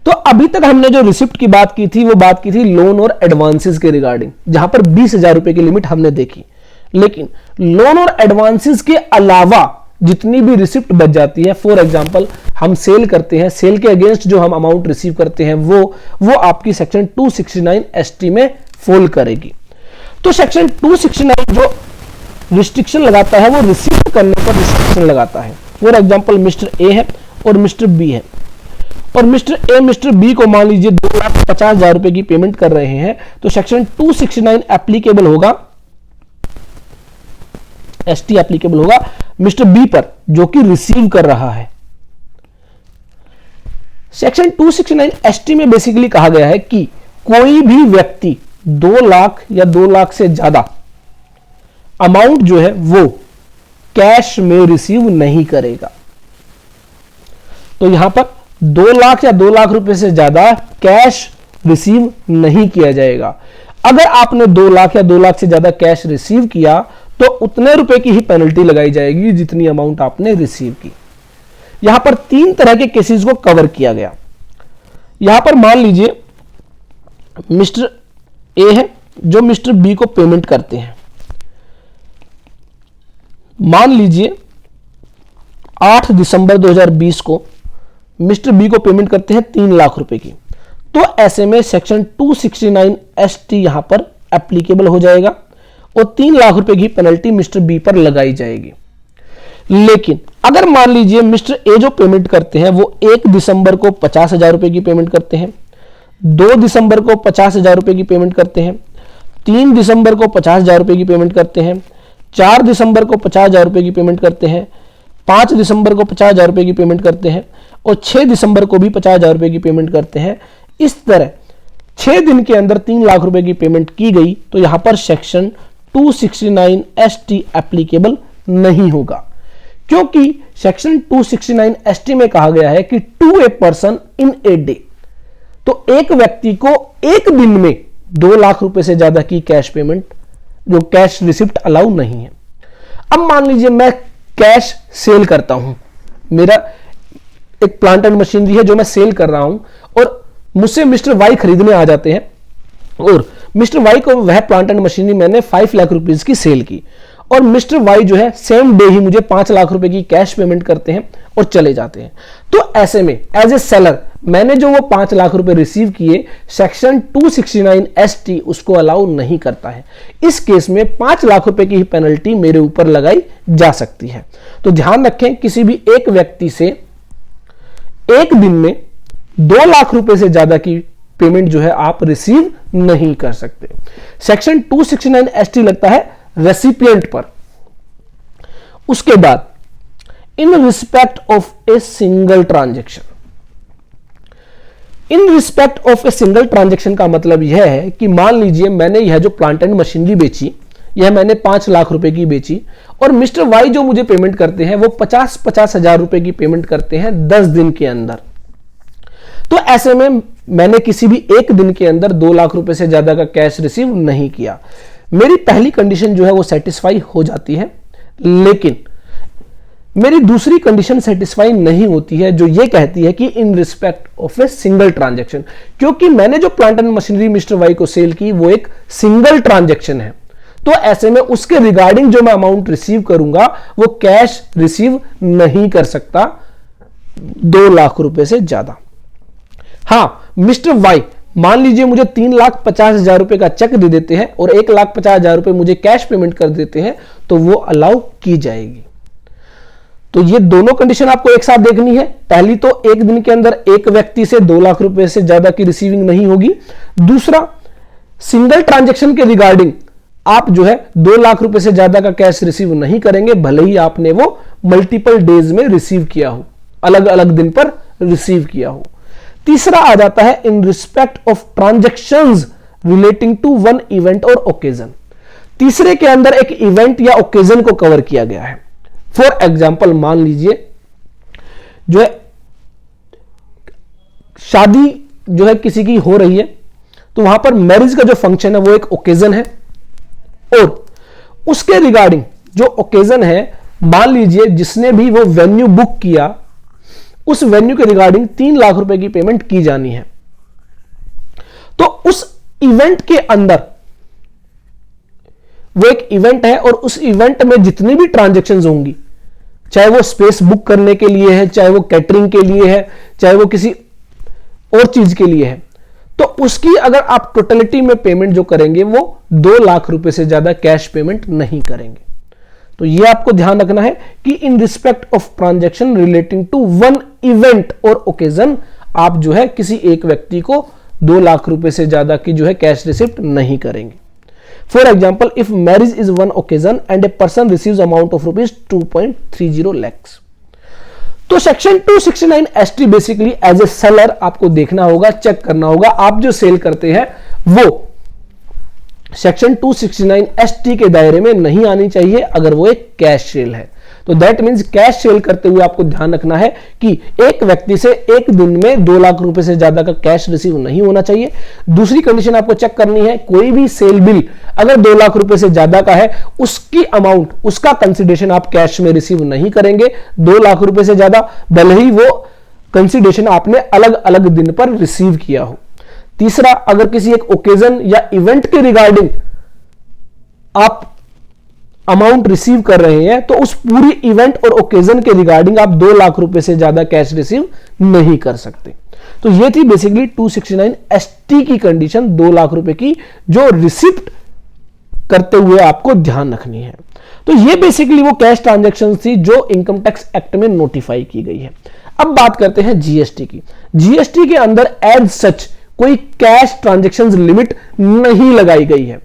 तो अभी तक हमने जो रिसिप्ट की बात की थी वो बात की थी लोन और एडवांसेस के रिगार्डिंग, जहां पर 20,000 रुपए की लिमिट हमने देखी। लेकिन लोन और एडवांसेस के अलावा जितनी भी रिसिप्ट बच जाती है, फॉर एग्जांपल हम सेल करते हैं, सेल के अगेंस्ट जो हम अमाउंट रिसीव करते हैं वो आपकी सेक्शन 269ST में फॉल करेगी। तो सेक्शन 269 जो रिस्ट्रिक्शन लगाता है वो रिसीव करने पर रिस्ट्रिक्शन लगाता है। फॉर एग्जांपल मिस्टर ए है और मिस्टर बी है, और मिस्टर ए मिस्टर बी को मान लीजिए 2,50,000 रुपए की पेमेंट कर रहे हैं, तो सेक्शन 269 एप्लीकेबल होगा एसटी एप्लीकेबल होगा मिस्टर बी पर जो कि रिसीव कर रहा है। सेक्शन 269 एसटी में बेसिकली कहा गया है कि कोई भी व्यक्ति 2 लाख या 2 लाख से ज्यादा अमाउंट जो है वो कैश में रिसीव नहीं करेगा। तो यहां पर 2 लाख या 2 लाख रुपए से ज्यादा कैश रिसीव नहीं किया जाएगा। अगर आपने 2 लाख या 2 लाख से ज्यादा कैश रिसीव किया तो उतने रुपए की ही पेनल्टी लगाई जाएगी जितनी अमाउंट आपने रिसीव की। यहां पर 3 तरह के केसेस को कवर किया गया। यहां पर मान लीजिए मिस्टर ए है जो मिस्टर बी को पेमेंट करते हैं। मान लीजिए 8 दिसंबर 2020 को मिस्टर बी को पेमेंट करते हैं 3 लाख रुपए की। तो ऐसे में सेक्शन 269 एसटी यहां पर एप्लीकेबल हो जाएगा और 3 लाख रुपए की पेनल्टी मिस्टर बी पर लगाई जाएगी। लेकिन अगर मान लीजिए मिस्टर ए जो पेमेंट करते हैं वो 1 दिसंबर को 50,000 रुपए की पेमेंट करते हैं, 2 दिसंबर को 50,000 रुपए की पेमेंट करते हैं, 3 दिसंबर को 50,000 रुपए की पेमेंट करते हैं, 4 दिसंबर को 50,000 रुपए की पेमेंट करते हैं, 5 दिसंबर को 50,000 रुपए की पेमेंट करते हैं और 6 दिसंबर को भी 50,000 रुपए की पेमेंट करते हैं। इस तरह 6 दिन के अंदर 3 लाख रुपए की पेमेंट की गई तो यहां पर सेक्शन 269 एसटी एप्लीकेबल नहीं होगा, क्योंकि सेक्शन 269 एसटी में कहा गया है कि to a person in a day, तो एक व्यक्ति को एक दिन में 2 लाख रुपए से ज्यादा की कैश पेमेंट जो कैश रिसिप्ट अलाउ नहीं है। अब मान लीजिए मैं कैश सेल करता हूं, मेरा एक प्लांट एंड मशीनरी है जो मैं सेल कर रहा हूं और मुझसे मिस्टर वाई खरीदने आ जाते हैं और मिस्टर वाई को वह प्लांट एंड मशीनरी मैंने 5 लाख रुपीस की सेल की और मिस्टर वाई जो है सेम डे ही मुझे 5 लाख रुपए की कैश पेमेंट करते हैं और चले जाते हैं। तो ऐसे में एज ए सेलर मैंने जो वो 5 लाख रुपए रिसीव किए सेक्शन 269 एसटी उसको अलाउ नहीं करता है। इस केस में 5 लाख रुपए की ही पेनल्टी मेरे ऊपर लगाई जा सकती है। तो ध्यान रखें, किसी भी एक व्यक्ति से एक दिन में 2 लाख रुपए से ज्यादा की पेमेंट जो है आप रिसीव नहीं कर सकते। सेक्शन 269 एसटी लगता है रेसिपिएंट पर। उसके बाद इन respect of a single transaction, in respect of a single transaction का मतलब यह है कि मान लीजिए मैंने यह जो प्लांट एंड मशीनरी बेची, यह मैंने 5 लाख रुपए की बेची और मिस्टर वाई जो मुझे पेमेंट करते हैं वो 50 हजार रुपए की पेमेंट करते हैं 10 दिन के अंदर। तो ऐसे में मैंने किसी भी एक दिन के अंदर 2 लाख रुपए से ज्यादा का कैश रिसीव नहीं किया। मेरी पहली कंडीशन जो है वो सेटिस्फाई हो जाती है, लेकिन मेरी दूसरी कंडीशन सेटिस्फाई नहीं होती है जो ये कहती है कि in respect of a single transaction, क्योंकि मैंने जो plant and machinery mister Y को सेल की वो एक सिंगल ट्रांजैक्शन है। तो ऐसे में उसके रिगार्डिंग जो मैं अमाउंट रिसीव करूंगा वो कैश रिसीव नहीं कर सकता 2 लाख रुपए से ज्यादा। हां, मिस्टर वाई मान लीजिए मुझे 3,50,000 रुपए का चेक दे देते हैं और 1,50,000 रुपए मुझे कैश पेमेंट कर देते हैं तो वो अलाउ की जाएगी। तो ये दोनों कंडीशन आपको एक साथ देखनी है। पहली तो एक दिन के अंदर एक व्यक्ति से 2 लाख रुपए से ज्यादा की रिसीविंग नहीं होगी। दूसरा, सिंगल ट्रांजैक्शन के रिगार्डिंग आप जो है 2 लाख रुपए से ज्यादा का कैश रिसीव नहीं करेंगे, भले ही आपने वो मल्टीपल डेज में रिसीव किया हो, अलग अलग दिन पर रिसीव किया हो। तीसरा आ जाता है in respect of transactions relating to one event और ओकेजन। तीसरे के अंदर एक इवेंट या ओकेजन को कवर किया गया है। फॉर एग्जाम्पल, मान लीजिए जो है शादी जो है किसी की हो रही है तो वहां पर मैरिज का जो फंक्शन है वो एक ओकेजन है और उसके रिगार्डिंग जो ओकेजन है, मान लीजिए जिसने भी वो वेन्यू बुक किया उस वेन्यू के रिगार्डिंग 3 लाख रुपए की पेमेंट की जानी है। तो उस इवेंट के अंदर वो एक इवेंट है और उस इवेंट में जितनी भी ट्रांजैक्शंस होंगी, चाहे वो स्पेस बुक करने के लिए है, चाहे वो कैटरिंग के लिए है, चाहे वो किसी और चीज के लिए है, तो उसकी अगर आप टोटलिटी में पेमेंट जो करेंगे वो 2 लाख रुपए से ज्यादा कैश पेमेंट नहीं करेंगे। तो ये आपको ध्यान रखना है कि in respect of transaction relating to one event और ओकेजन आप जो है किसी एक व्यक्ति को 2 लाख रुपए से ज्यादा की जो है कैश रिसिप्ट नहीं करेंगे। For example, if marriage is one occasion and a person receives amount of rupees 2.30 lakhs। तो section 269 ST basically as a seller आपको देखना होगा, चेक करना होगा, आप जो सेल करते हैं वो सेक्शन 269 ST के दायरे में नहीं आनी चाहिए अगर वो एक कैश सेल है। तो दैट मीन्स कैश सेल करते हुए आपको ध्यान रखना है कि एक व्यक्ति से एक दिन में 2 लाख रुपए से ज्यादा का कैश रिसीव नहीं होना चाहिए। दूसरी कंडीशन आपको चेक करनी है, कोई भी सेल बिल अगर 2 लाख रुपए से ज्यादा का है, उसकी अमाउंट, उसका कंसिडरेशन आप कैश में रिसीव नहीं करेंगे 2 लाख रुपए से ज्यादा, भले ही वो कंसिडरेशन आपने अलग अलग दिन पर रिसीव किया हो। तीसरा, अगर किसी एक ओकेजन या इवेंट के रिगार्डिंग आप अमाउंट रिसीव कर रहे हैं तो उस पूरी इवेंट और ओकेजन के रिगार्डिंग आप 2 लाख रुपए से ज्यादा कैश रिसीव नहीं कर सकते। तो ये थी बेसिकली 269 ST की कंडीशन, 2 लाख रुपए की, जो रिसिप्ट करते हुए आपको ध्यान रखनी है। तो ये बेसिकली वो कैश ट्रांजैक्शन थी जो इनकम टैक्स एक्ट में नोटिफाई की गई है। अब बात करते हैं जीएसटी की। जीएसटी के अंदर एज सच कोई कैश ट्रांजैक्शंस लिमिट नहीं लगाई गई है।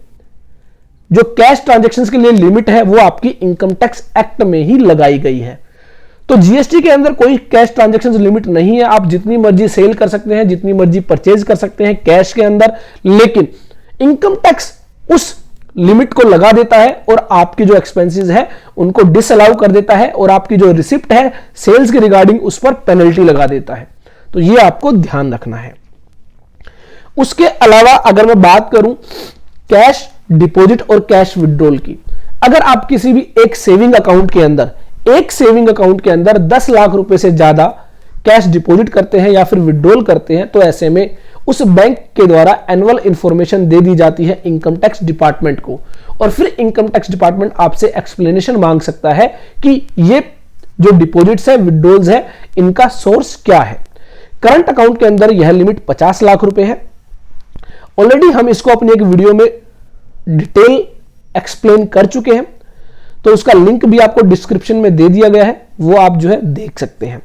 जो कैश ट्रांजैक्शंस के लिए लिमिट है वो आपकी इनकम टैक्स एक्ट में ही लगाई गई है। तो जीएसटी के अंदर कोई कैश ट्रांजैक्शंस लिमिट नहीं है, आप जितनी मर्जी सेल कर सकते हैं, जितनी मर्जी परचेज कर सकते हैं कैश के अंदर, लेकिन इनकम टैक्स उस लिमिट को लगा देता है और आपके जो एक्सपेंसेस है उनको डिसअलाउ कर देता है और आपकी जो रिसिप्ट है सेल्स के रिगार्डिंग उस पर पेनल्टी लगा देता है। तो ये आपको ध्यान रखना है। उसके अलावा अगर मैं बात करूं कैश डिपॉजिट और कैश विड्रॉल की, अगर आप किसी भी एक सेविंग अकाउंट के अंदर 10 लाख रुपए से ज्यादा कैश डिपॉजिट करते हैं या फिर विड्रॉल करते हैं, तो ऐसे में उस बैंक के द्वारा एनुअल इंफॉर्मेशन दे दी जाती है इनकम टैक्स डिपार्टमेंट को, और फिर इनकम टैक्स डिपार्टमेंट आपसे एक्सप्लेनेशन मांग सकता है कि ये जो डिपॉजिट्स है, विड्रॉल्स है, इनका सोर्स क्या है। करंट अकाउंट के अंदर यह लिमिट 50 लाख रुपए है। ऑलरेडी हम इसको अपनी एक वीडियो में डिटेल एक्सप्लेन कर चुके हैं, तो उसका लिंक भी आपको डिस्क्रिप्शन में दे दिया गया है, वो आप जो है देख सकते हैं।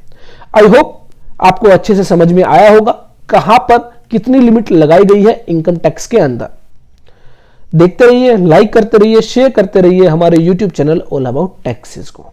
आई होप आपको अच्छे से समझ में आया होगा कहां पर कितनी लिमिट लगाई गई है इनकम टैक्स के अंदर। देखते रहिए, लाइक करते रहिए, शेयर करते रहिए हमारे YouTube channel all about taxes को।